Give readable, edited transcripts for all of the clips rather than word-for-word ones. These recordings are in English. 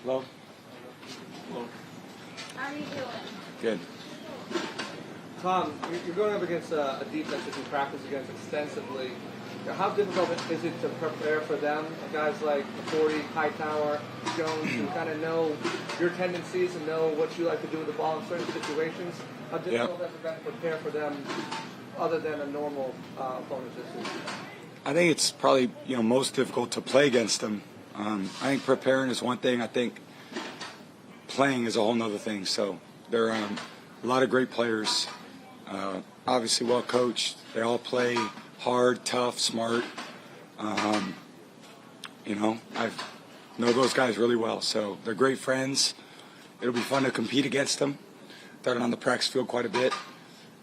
Hello? Hello. How are you doing? Good. Tom, you're going up against a defense that you practice against extensively. How difficult is it to prepare for them? Guys like 40, Hightower, Jones, who kind of know your tendencies and know what you like to do with the ball in certain situations. How difficult has it been to prepare for them other than a normal opponent this season? I think it's probably most difficult to play against them. I think preparing is one thing. I think playing is a whole other thing. So they're a lot of great players, obviously well coached. They all play hard, tough, smart. I know those guys really well. So they're great friends. It'll be fun to compete against them. They're on the practice field quite a bit.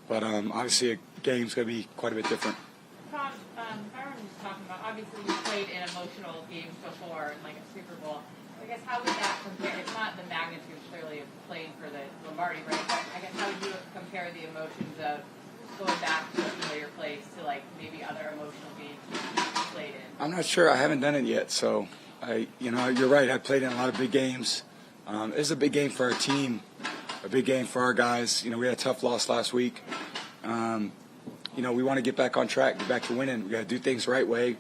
But obviously a game's going to be quite a bit different. Tom, Byron was talking about, obviously you played in emotional games before, like a Super Bowl. I guess how would that compare? It's not the magnitude, clearly, of playing for the Lombardi, right? But I guess how would you compare the emotions of going back to a familiar place to, like, maybe other emotional games you played in? I'm not sure. I haven't done it yet. So, you're right. I played in a lot of big games. It was a big game for our team, a big game for our guys. We had a tough loss last week. We want to get back on track, get back to winning. We got to do things the right way.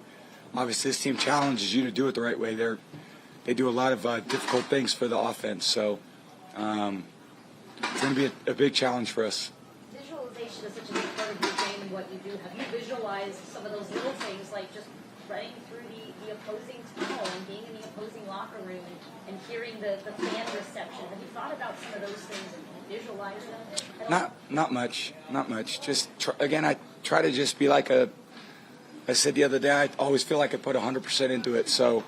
Obviously, this team challenges you to do it the right way. They do a lot of difficult things for the offense. So it's going to be a big challenge for us. Visualization is such a big part of your game and what you do. Have you visualized some of those little things, like just running through the opposing tunnel and being in the opposing locker room and hearing the fan reception? Have you thought about some of those things and visualized them? Not much. Just again, I try to just be like I said the other day, I always feel like I put 100% into it. So,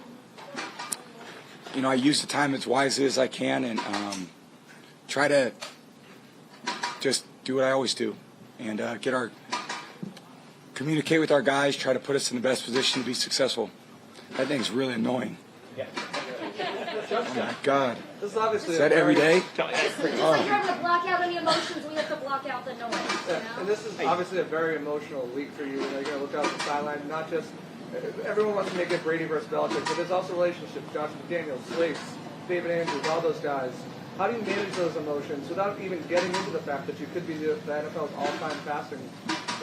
I use the time as wisely as I can and try to just do what I always do and communicate with our guys, try to put us in the best position to be successful. That thing's really annoying. Yeah. Oh, my God. This is obviously that every day? It's like you're having to block out any emotions, we have to block out the noise. And this is obviously a very emotional week for you. You're going to look out the sideline, not just everyone wants to make it Brady versus Belichick, but there's also relationships. Josh McDaniels, Slates, David Andrews, all those guys. How do you manage those emotions without even getting into the fact that you could be the NFL's all-time passing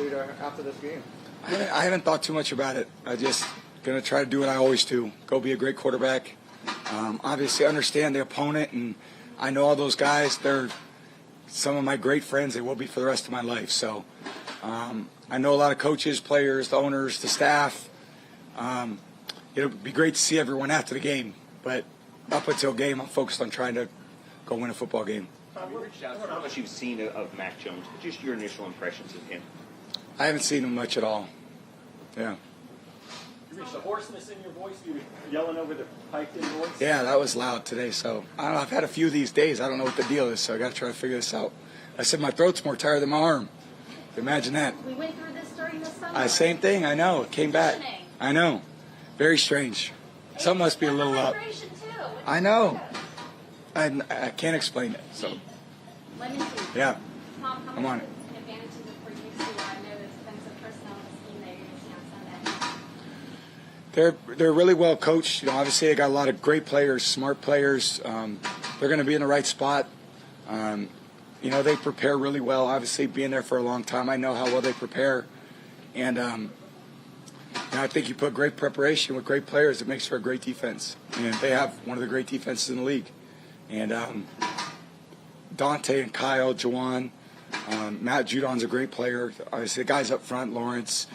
leader after this game? I haven't thought too much about it. I just going to try to do what I always do. Go be a great quarterback. Obviously understand the opponent, and I know all those guys. They're some of my great friends. They will be for the rest of my life. So I know a lot of coaches, players, the owners, the staff. It'll be great to see everyone after the game. But up until game, I'm focused on trying to go win a football game. Have you reached out to how much you've seen of Mac Jones? Just your initial impressions of him. I haven't seen him much at all. Yeah. You reached the hoarseness in your voice? You were yelling over the piped-in voice? Yeah, that was loud today. So I don't know. I've had a few of these days. I don't know what the deal is. So I got to try to figure this out. I said my throat's more tired than my arm. Imagine that. We went through this during the summer. Same thing. I know. It came back. I know. Very strange. Some must be a little up. I know. I can't explain it. So. Let me see. Yeah. Tom, how I'm on many it. advantages for you to I know there's been some personnel scheme that you're going to see on Sunday? They're really well coached. Obviously they got a lot of great players, smart players. They're going to be in the right spot. They prepare really well. Obviously being there for a long time, I know how well they prepare. And I think you put great preparation with great players, it makes for a great defense. And they have one of the great defenses in the league. And Dante and Kyle, Jawan, Matt Judon's a great player. Obviously, the guys up front, Lawrence,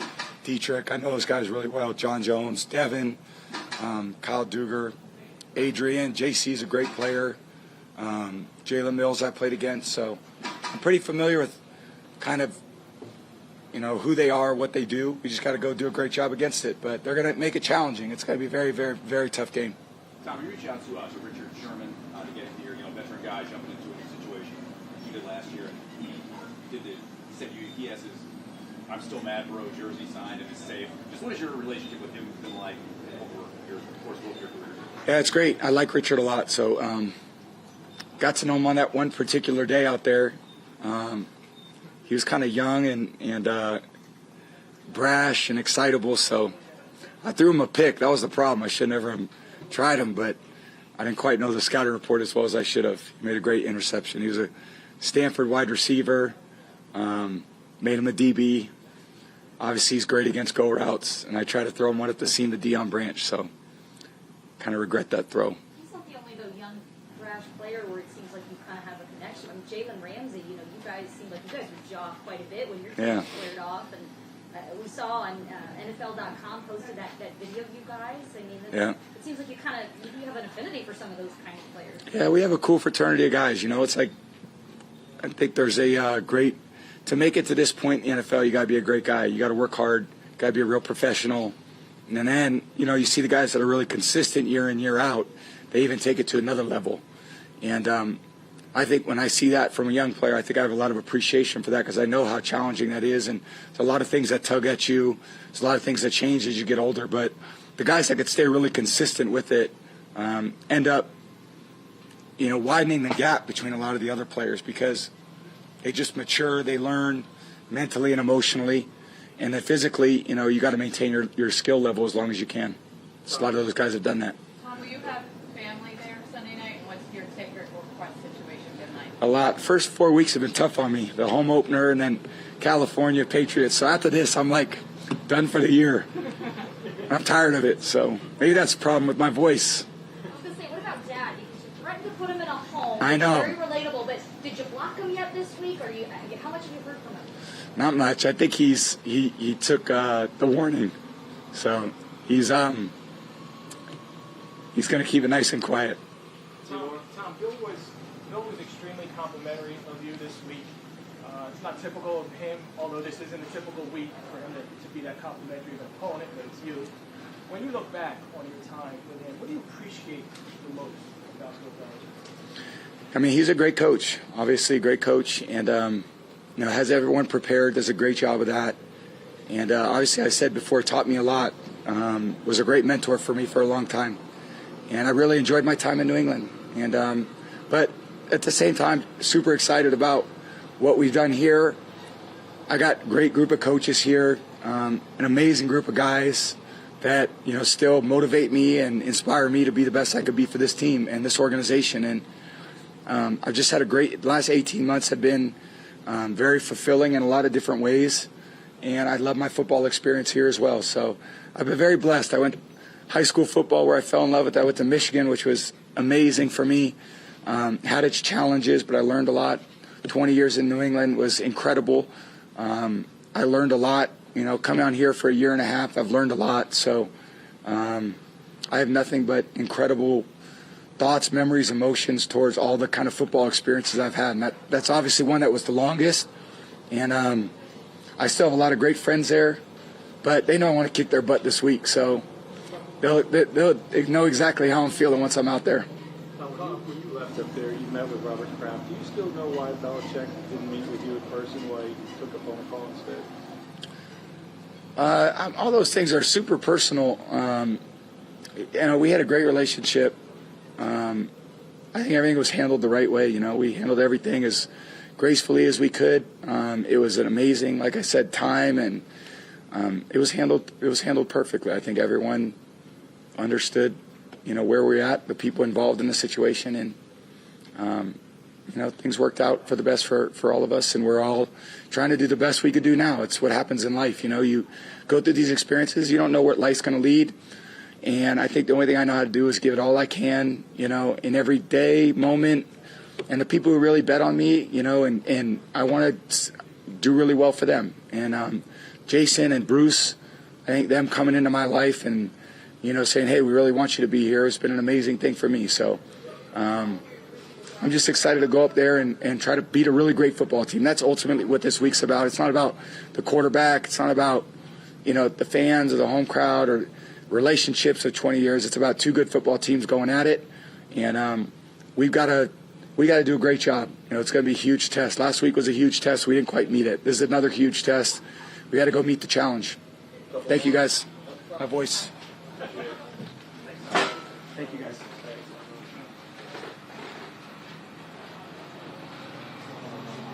Dietrich, I know those guys really well. John Jones, Devin, Kyle Duger, Adrian, JC's a great player. Jalen Mills I played against. So I'm pretty familiar with kind of, who they are, what they do. We just got to go do a great job against it. But they're going to make it challenging. It's going to be a very, very, very tough game. Tom, you reached out to Richard Sherman to get into your veteran guy jumping into a new situation. You did last year, and he said he has his "I'm still mad, bro" jersey signed and is safe. Just what is your relationship with him been like over your course of your career? Yeah, it's great. I like Richard a lot. So got to know him on that one particular day out there. He was kind of young and brash and excitable, so I threw him a pick. That was the problem. I should never have tried him, but I didn't quite know the scouting report as well as I should have. He made a great interception. He was a Stanford wide receiver, made him a DB. Obviously, he's great against go routes, and I tried to throw him one at the seam to Deion Branch, so kind of regret that throw. He's not the only, though, young, brash player where it seems like you kind of have a connection. I mean, Jalen Ramsey, you know, you guys seem like you guys would jaw quite a bit when your team squared off. And we saw on NFL.com posted that video of you guys. I mean, it seems like you have an affinity for some of those kind of players. Yeah, we have a cool fraternity of guys. You know, it's like, I think there's a great, to make it to this point in the NFL, you got to be a great guy. You got to work hard. Got to be a real professional. And then, you know, you see the guys that are really consistent year in, year out. They even take it to another level. And I think when I see that from a young player, I think I have a lot of appreciation for that because I know how challenging that is. And there's a lot of things that tug at you. There's a lot of things that change as you get older. But the guys that could stay really consistent with it end up, you know, widening the gap between a lot of the other players because they just mature, they learn mentally and emotionally, and then physically, you know, you got to maintain your skill level as long as you can. So a lot of those guys have done that. Tom, will you have family there Sunday night? What's your ticket request situation been like? A lot. First 4 weeks have been tough on me. The home opener and then California Patriots. So after this, I'm like done for the year. I'm tired of it. So maybe that's the problem with my voice. I was going to say, what about Dad? Because you threatened to put him in a home. I know. Very relatable, but did you block him yet this week? Or how much have you heard from him? Not much. I think he took the warning. So he's going to keep it nice and quiet. Tom, Bill was extremely complimentary of you this week. It's not typical of him, although this isn't a typical week for him to be that complimentary of an opponent, but it's you. When you look back on your time with him, what do you appreciate the most about Bill Belichick? I mean, he's a great coach, obviously a great coach, and you know, has everyone prepared, does a great job of that. And obviously, I said before, taught me a lot, was a great mentor for me for a long time. And I really enjoyed my time in New England. And but at the same time, super excited about what we've done here. I got a great group of coaches here, an amazing group of guys that, you know, still motivate me and inspire me to be the best I could be for this team and this organization. And I've just had the last 18 months have been very fulfilling in a lot of different ways. And I love my football experience here as well. So I've been very blessed. I went to high school football where I fell in love with that. I went to Michigan, which was amazing for me. Had its challenges, but I learned a lot. 20 years in New England was incredible. I learned a lot. You know, coming out here for a year and a half, I've learned a lot. So I have nothing but incredible thoughts, memories, emotions towards all the kind of football experiences I've had. And that's obviously one that was the longest. And I still have a lot of great friends there, but they know I want to kick their butt this week. So they'll know exactly how I'm feeling once I'm out there. When you left up there, you met with Robert Kraft. Do you still know why Belichick didn't meet with you in person, why he took a phone call instead? All those things are super personal. You know, we had a great relationship. I think everything was handled the right way. You know, we handled everything as gracefully as we could. It was an amazing, like I said, time, and it was handled perfectly. I think everyone understood, you know, where we're at, the people involved in the situation, and you know, things worked out for the best for all of us, and we're all trying to do the best we could do now. It's what happens in life. You know, you go through these experiences, you don't know where life's going to lead. And I think the only thing I know how to do is give it all I can, you know, in every day, moment. And the people who really bet on me, you know, and I want to do really well for them. And Jason and Bruce, I think them coming into my life and, you know, saying, hey, we really want you to be here, has been an amazing thing for me. So I'm just excited to go up there and try to beat a really great football team. That's ultimately what this week's about. It's not about the quarterback. It's not about, you know, the fans or the home crowd or relationships of 20 years. It's about two good football teams going at it, and we got to do a great job. You know, it's going to be a huge test. Last week was a huge test. We didn't quite meet it. This is another huge test. We got to go meet the challenge. Thank you, guys. My voice. Thank you, guys.